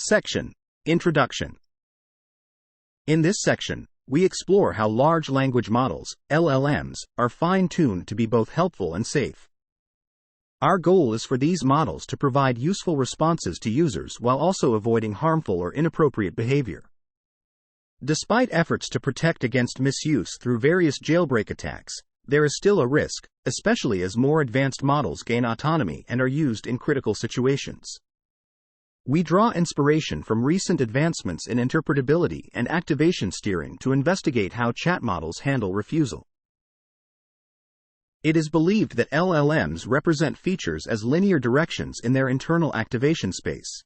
Section: Introduction. In this section, we explore how large language models, LLMs, are fine-tuned to be both helpful and safe. Our goal is for these models to provide useful responses to users while also avoiding harmful or inappropriate behavior. Despite efforts to protect against misuse through various jailbreak attacks, there is still a risk, especially as more advanced models gain autonomy and are used in critical situations. We draw inspiration from recent advancements in interpretability and activation steering to investigate how chat models handle refusal. It is believed that LLMs represent features as linear directions in their internal activation space.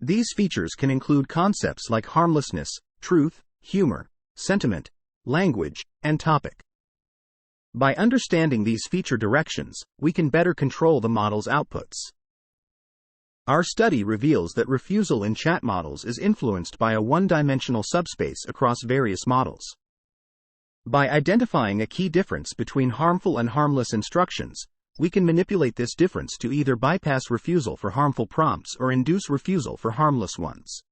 These features can include concepts like harmlessness, truth, humor, sentiment, language, and topic. By understanding these feature directions, we can better control the model's outputs. Our study reveals that refusal in chat models is influenced by a one-dimensional subspace across various models. By identifying a key difference between harmful and harmless instructions, we can manipulate this difference to either bypass refusal for harmful prompts or induce refusal for harmless ones.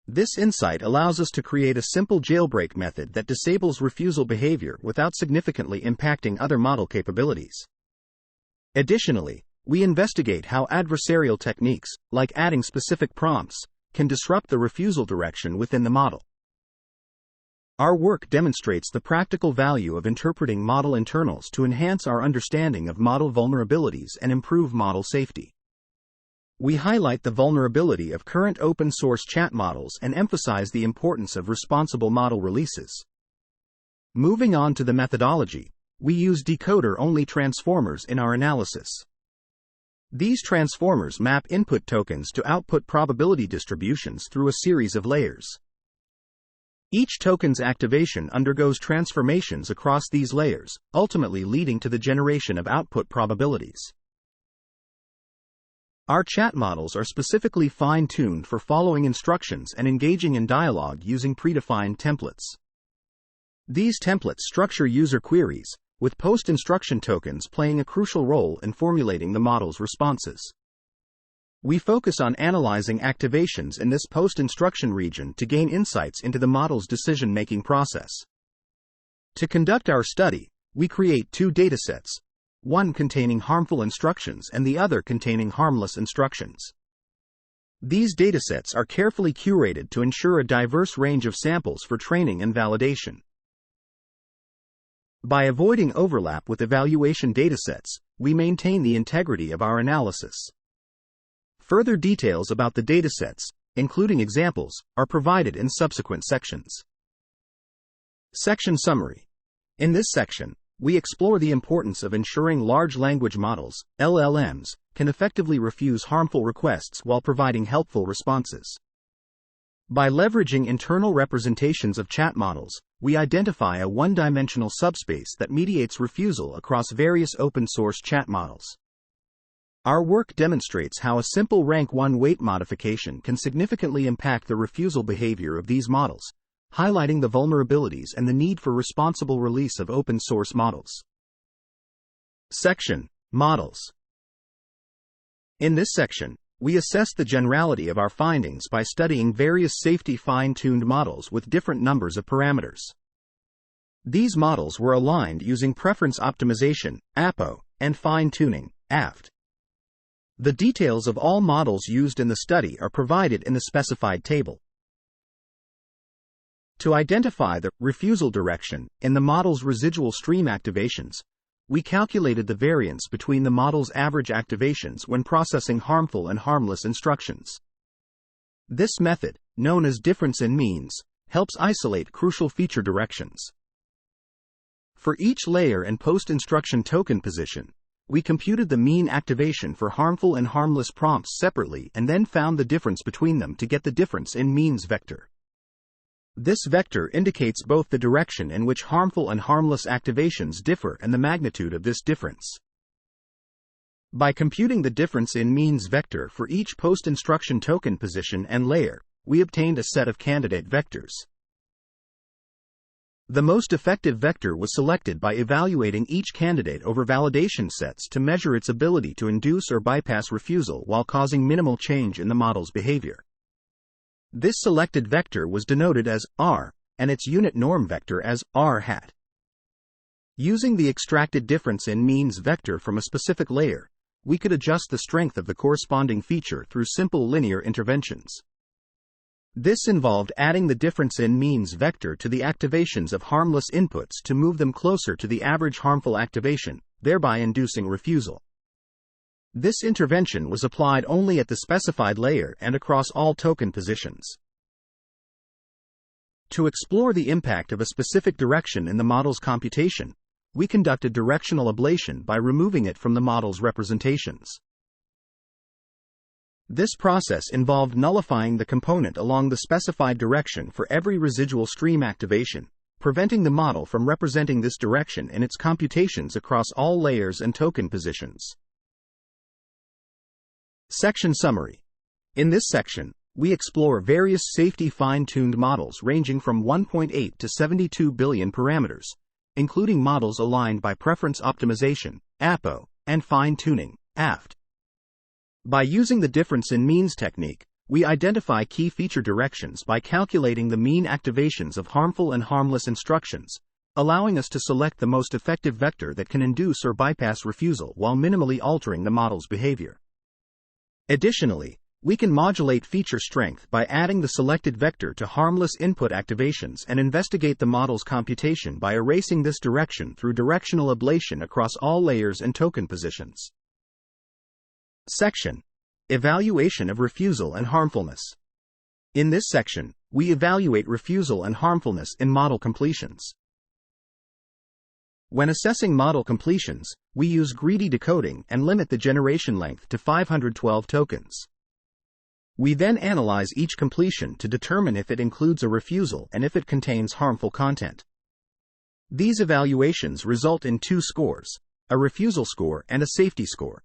This insight allows us to create a simple jailbreak method that disables refusal behavior without significantly impacting other model capabilities. Additionally, we investigate how adversarial techniques, like adding specific prompts, can disrupt the refusal direction within the model. Our work demonstrates the practical value of interpreting model internals to enhance our understanding of model vulnerabilities and improve model safety. We highlight the vulnerability of current open-source chat models and emphasize the importance of responsible model releases. Moving on to the methodology, we use decoder-only transformers in our analysis. These transformers map input tokens to output probability distributions through a series of layers. Each token's activation undergoes transformations across these layers, ultimately leading to the generation of output probabilities. Our chat models are specifically fine-tuned for following instructions and engaging in dialogue using predefined templates. These templates structure user queries, with post-instruction tokens playing a crucial role in formulating the model's responses. We focus on analyzing activations in this post-instruction region to gain insights into the model's decision-making process. To conduct our study, we create two datasets, one containing harmful instructions and the other containing harmless instructions. These datasets are carefully curated to ensure a diverse range of samples for training and validation. By avoiding overlap with evaluation datasets, we maintain the integrity of our analysis. Further details about the datasets, including examples, are provided in subsequent sections. Section Summary. In this section, we explore the importance of ensuring large language models, LLMs, can effectively refuse harmful requests while providing helpful responses. By leveraging internal representations of chat models, we identify a one-dimensional subspace that mediates refusal across various open-source chat models. Our work demonstrates how a simple rank 1 weight modification can significantly impact the refusal behavior of these models, highlighting the vulnerabilities and the need for responsible release of open-source models. Section: Models. In this section, we assess the generality of our findings by studying various safety fine-tuned models with different numbers of parameters. These models were aligned using preference optimization, APO, and fine-tuning, AFT. The details of all models used in the study are provided in the specified table. To identify the refusal direction in the model's residual stream activations, we calculated the variance between the model's average activations when processing harmful and harmless instructions. This method, known as difference in means, helps isolate crucial feature directions. For each layer and post-instruction token position, we computed the mean activation for harmful and harmless prompts separately and then found the difference between them to get the difference in means vector. This vector indicates both the direction in which harmful and harmless activations differ and the magnitude of this difference. By computing the difference in means vector for each post-instruction token position and layer, we obtained a set of candidate vectors. The most effective vector was selected by evaluating each candidate over validation sets to measure its ability to induce or bypass refusal while causing minimal change in the model's behavior. This selected vector was denoted as R, and its unit norm vector as R hat. Using the extracted difference in means vector from a specific layer, we could adjust the strength of the corresponding feature through simple linear interventions. This involved adding the difference in means vector to the activations of harmless inputs to move them closer to the average harmful activation, thereby inducing refusal. This intervention was applied only at the specified layer and across all token positions. To explore the impact of a specific direction in the model's computation, we conducted directional ablation by removing it from the model's representations. This process involved nullifying the component along the specified direction for every residual stream activation, preventing the model from representing this direction in its computations across all layers and token positions. Section Summary. In this section, we explore various safety fine-tuned models ranging from 1.8 to 72 billion parameters, including models aligned by preference optimization, APO, and fine-tuning, AFT. By using the difference in means technique, we identify key feature directions by calculating the mean activations of harmful and harmless instructions, allowing us to select the most effective vector that can induce or bypass refusal while minimally altering the model's behavior. Additionally, we can modulate feature strength by adding the selected vector to harmless input activations and investigate the model's computation by erasing this direction through directional ablation across all layers and token positions. Section: Evaluation of refusal and harmfulness. In this section, we evaluate refusal and harmfulness in model completions. When assessing model completions, we use greedy decoding and limit the generation length to 512 tokens. We then analyze each completion to determine if it includes a refusal and if it contains harmful content. These evaluations result in two scores: a refusal score and a safety score.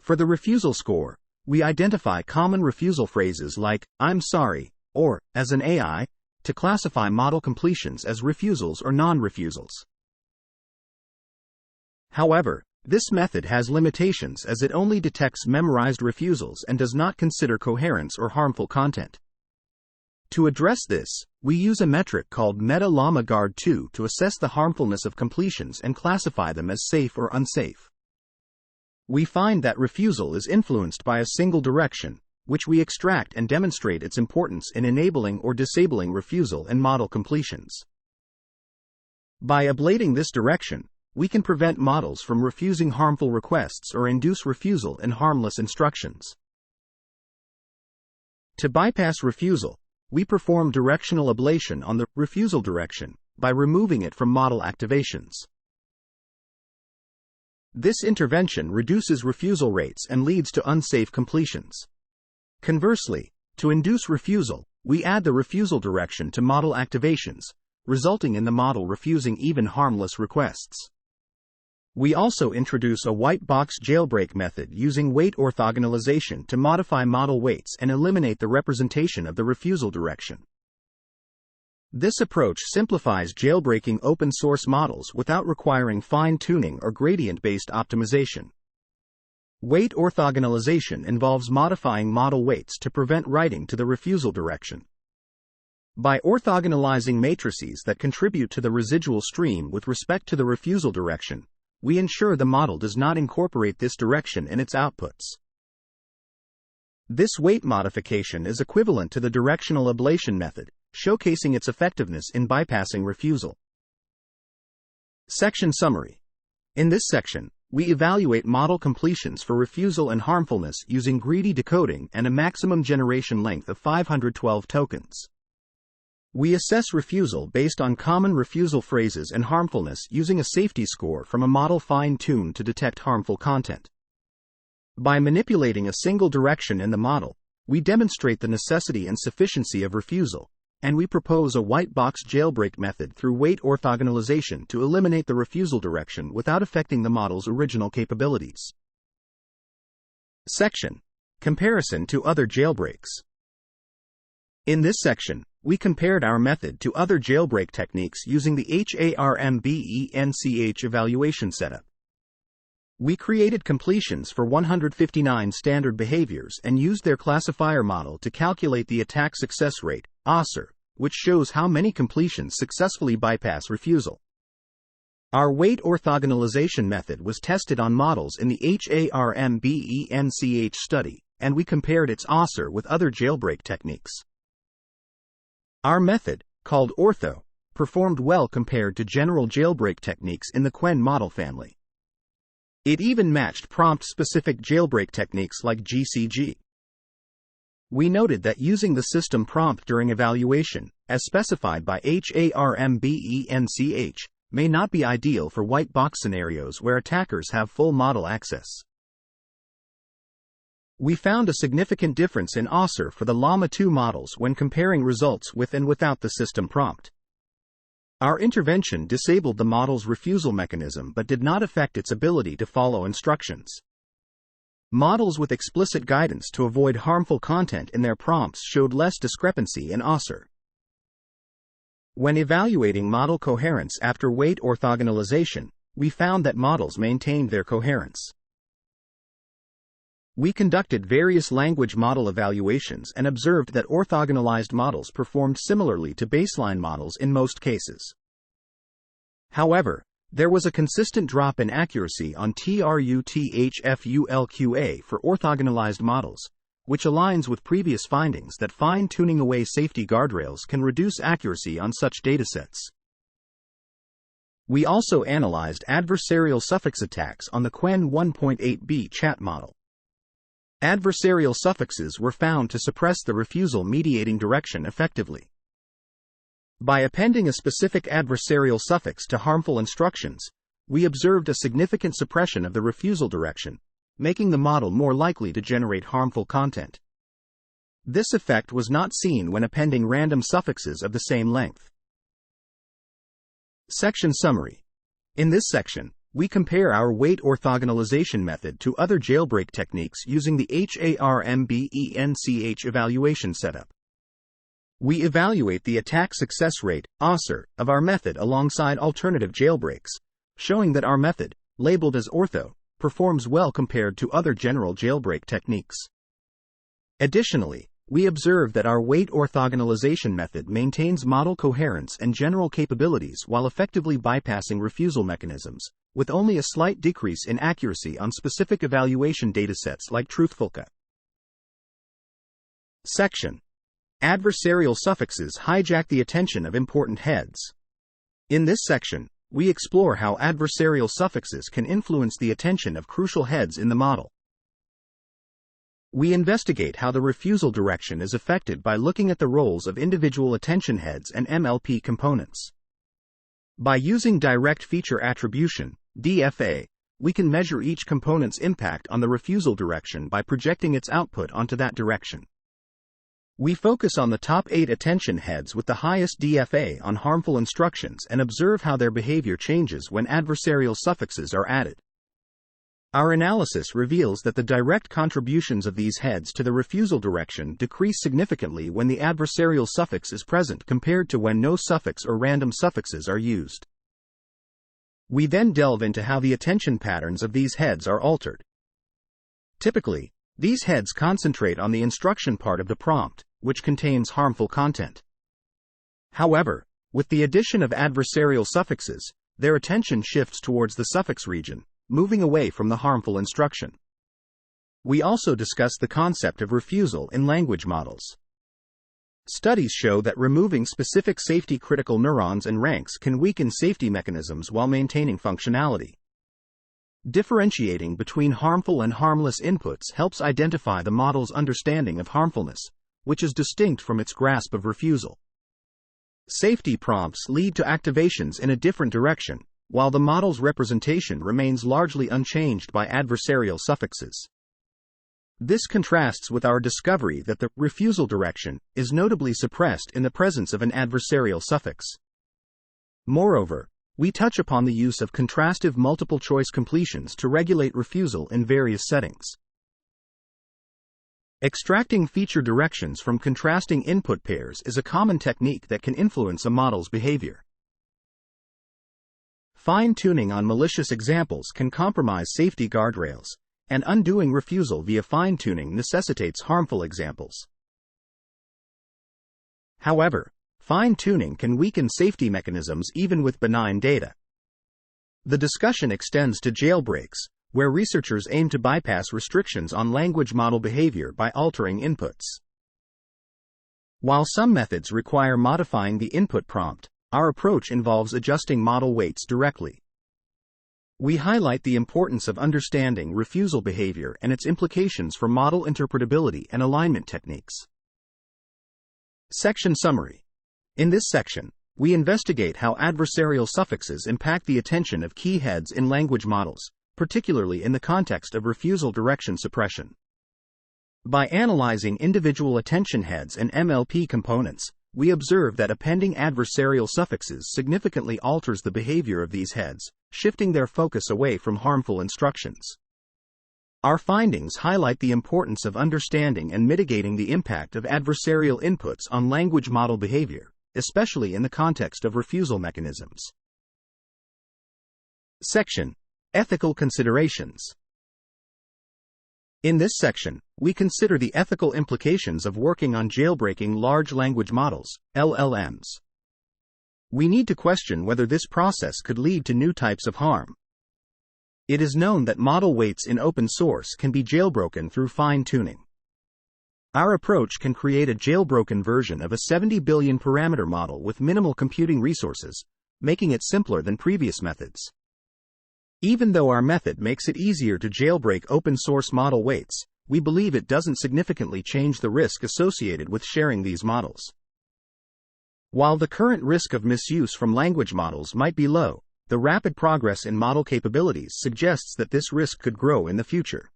For the refusal score, we identify common refusal phrases like, "I'm sorry," or, as an AI, to classify model completions as refusals or non-refusals. However, this method has limitations as it only detects memorized refusals and does not consider coherence or harmful content. To address this, we use a metric called Meta-Llama Guard 2 to assess the harmfulness of completions and classify them as safe or unsafe. We find that refusal is influenced by a single direction, which we extract and demonstrate its importance in enabling or disabling refusal in model completions. By ablating this direction, we can prevent models from refusing harmful requests or induce refusal in harmless instructions. To bypass refusal, we perform directional ablation on the refusal direction by removing it from model activations. This intervention reduces refusal rates and leads to unsafe completions. Conversely, to induce refusal, we add the refusal direction to model activations, resulting in the model refusing even harmless requests. We also introduce a white box jailbreak method using weight orthogonalization to modify model weights and eliminate the representation of the refusal direction. This approach simplifies jailbreaking open-source models without requiring fine-tuning or gradient-based optimization. Weight orthogonalization involves modifying model weights to prevent writing to the refusal direction. By orthogonalizing matrices that contribute to the residual stream with respect to the refusal direction, we ensure the model does not incorporate this direction in its outputs. This weight modification is equivalent to the directional ablation method, showcasing its effectiveness in bypassing refusal. Section Summary. In this section, we evaluate model completions for refusal and harmfulness using greedy decoding and a maximum generation length of 512 tokens. We assess refusal based on common refusal phrases and harmfulness using a safety score from a model fine-tuned to detect harmful content. By manipulating a single direction in the model, we demonstrate the necessity and sufficiency of refusal, and we propose a white box jailbreak method through weight orthogonalization to eliminate the refusal direction without affecting the model's original capabilities. Section: Comparison to other jailbreaks. In this section, we compared our method to other jailbreak techniques using the HARMBENCH evaluation setup. We created completions for 159 standard behaviors and used their classifier model to calculate the attack success rate, ASR, which shows how many completions successfully bypass refusal. Our weight orthogonalization method was tested on models in the HARMBENCH study, and we compared its ASR with other jailbreak techniques. Our method, called ortho, performed well compared to general jailbreak techniques in the Quen model family. It even matched prompt-specific jailbreak techniques like GCG. We noted that using the system prompt during evaluation, as specified by HARMBENCH, may not be ideal for white box scenarios where attackers have full model access. We found a significant difference in ASR for the Llama 2 models when comparing results with and without the system prompt. Our intervention disabled the model's refusal mechanism but did not affect its ability to follow instructions. Models with explicit guidance to avoid harmful content in their prompts showed less discrepancy in ASR. When evaluating model coherence after weight orthogonalization, we found that models maintained their coherence. We conducted various language model evaluations and observed that orthogonalized models performed similarly to baseline models in most cases. However, there was a consistent drop in accuracy on TRUTHFULQA for orthogonalized models, which aligns with previous findings that fine-tuning away safety guardrails can reduce accuracy on such datasets. We also analyzed adversarial suffix attacks on the Quen 1.8b chat model. Adversarial suffixes were found to suppress the refusal mediating direction effectively. By appending a specific adversarial suffix to harmful instructions, we observed a significant suppression of the refusal direction, making the model more likely to generate harmful content. This effect was not seen when appending random suffixes of the same length. Section Summary. In this section, we compare our weight orthogonalization method to other jailbreak techniques using the HARMBENCH evaluation setup. We evaluate the attack success rate, ASR, of our method alongside alternative jailbreaks, showing that our method, labeled as ortho, performs well compared to other general jailbreak techniques. Additionally, we observe that our weight orthogonalization method maintains model coherence and general capabilities while effectively bypassing refusal mechanisms, with only a slight decrease in accuracy on specific evaluation datasets like truthfulca. Section. Adversarial suffixes hijack the attention of important heads. In this section, we explore how adversarial suffixes can influence the attention of crucial heads in the model. We investigate how the refusal direction is affected by looking at the roles of individual attention heads and MLP components. By using direct feature attribution, DFA, we can measure each component's impact on the refusal direction by projecting its output onto that direction. We focus on the top 8 attention heads with the highest DFA on harmful instructions and observe how their behavior changes when adversarial suffixes are added. Our analysis reveals that the direct contributions of these heads to the refusal direction decrease significantly when the adversarial suffix is present compared to when no suffix or random suffixes are used. We then delve into how the attention patterns of these heads are altered. Typically, these heads concentrate on the instruction part of the prompt, which contains harmful content. However, with the addition of adversarial suffixes, their attention shifts towards the suffix region, moving away from the harmful instruction. We also discuss the concept of refusal in language models. Studies show that removing specific safety-critical neurons and ranks can weaken safety mechanisms while maintaining functionality. Differentiating between harmful and harmless inputs helps identify the model's understanding of harmfulness, which is distinct from its grasp of refusal. Safety prompts lead to activations in a different direction, while the model's representation remains largely unchanged by adversarial suffixes. This contrasts with our discovery that the refusal direction is notably suppressed in the presence of an adversarial suffix. Moreover, we touch upon the use of contrastive multiple-choice completions to regulate refusal in various settings. Extracting feature directions from contrasting input pairs is a common technique that can influence a model's behavior. Fine-tuning on malicious examples can compromise safety guardrails, and undoing refusal via fine-tuning necessitates harmful examples. However, fine-tuning can weaken safety mechanisms even with benign data. The discussion extends to jailbreaks, where researchers aim to bypass restrictions on language model behavior by altering inputs. While some methods require modifying the input prompt, our approach involves adjusting model weights directly. We highlight the importance of understanding refusal behavior and its implications for model interpretability and alignment techniques. Section Summary. In this section, we investigate how adversarial suffixes impact the attention of key heads in language models, particularly in the context of refusal direction suppression. By analyzing individual attention heads and MLP components, we observe that appending adversarial suffixes significantly alters the behavior of these heads, shifting their focus away from harmful instructions. Our findings highlight the importance of understanding and mitigating the impact of adversarial inputs on language model behavior, especially in the context of refusal mechanisms. Section: Ethical Considerations. In this section, we consider the ethical implications of working on jailbreaking large language models, LLMs. We need to question whether this process could lead to new types of harm. It is known that model weights in open source can be jailbroken through fine-tuning. Our approach can create a jailbroken version of a 70 billion parameter model with minimal computing resources, making it simpler than previous methods. Even though our method makes it easier to jailbreak open-source model weights, we believe it doesn't significantly change the risk associated with sharing these models. While the current risk of misuse from language models might be low, the rapid progress in model capabilities suggests that this risk could grow in the future.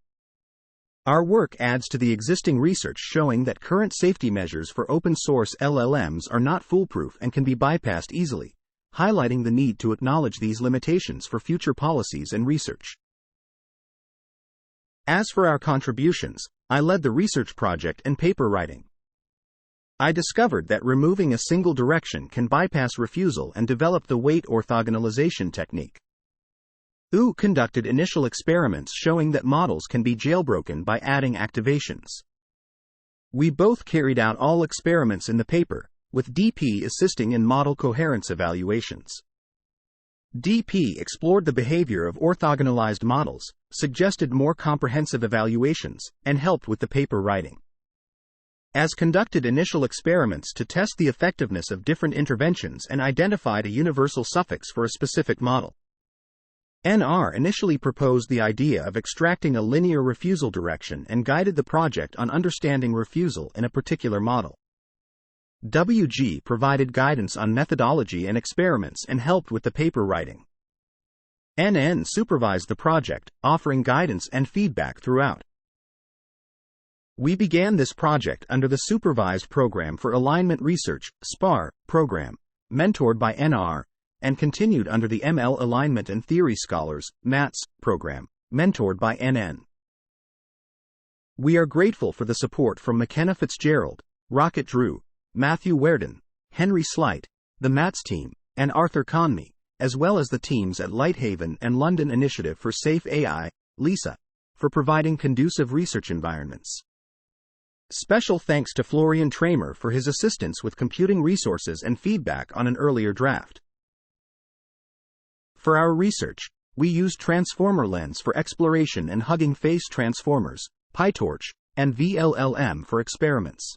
Our work adds to the existing research showing that current safety measures for open-source LLMs are not foolproof and can be bypassed easily, highlighting the need to acknowledge these limitations for future policies and research. As for our contributions, I led the research project and paper writing. I discovered that removing a single direction can bypass refusal and developed the weight orthogonalization technique. U conducted initial experiments showing that models can be jailbroken by adding activations. We both carried out all experiments in the paper, with DP assisting in model coherence evaluations. DP explored the behavior of orthogonalized models, suggested more comprehensive evaluations, and helped with the paper writing. As conducted initial experiments to test the effectiveness of different interventions and identified a universal suffix for a specific model. NR initially proposed the idea of extracting a linear refusal direction and guided the project on understanding refusal in a particular model. WG provided guidance on methodology and experiments and helped with the paper writing. NN supervised the project, offering guidance and feedback throughout. We began this project under the Supervised Program for Alignment Research (SPAR) program, mentored by NR, and continued under the ML Alignment and Theory Scholars (MATS) program, mentored by NN. We are grateful for the support from McKenna Fitzgerald, Rocket Drew, Matthew Werden, Henry Slight, the MATS team, and Arthur Conmey, as well as the teams at Lighthaven and London Initiative for Safe AI, LISA, for providing conducive research environments. Special thanks to Florian Tramer for his assistance with computing resources and feedback on an earlier draft. For our research, we used Transformer Lens for exploration and Hugging Face Transformers, PyTorch, and VLLM for experiments.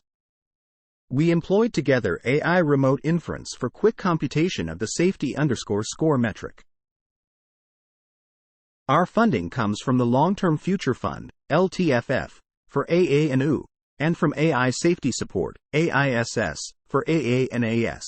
We employed together AI remote inference for quick computation of the safety_score metric. Our funding comes from the Long-Term Future Fund, LTFF, for AA and U, and from AI Safety Support, AISS, for AA and AS.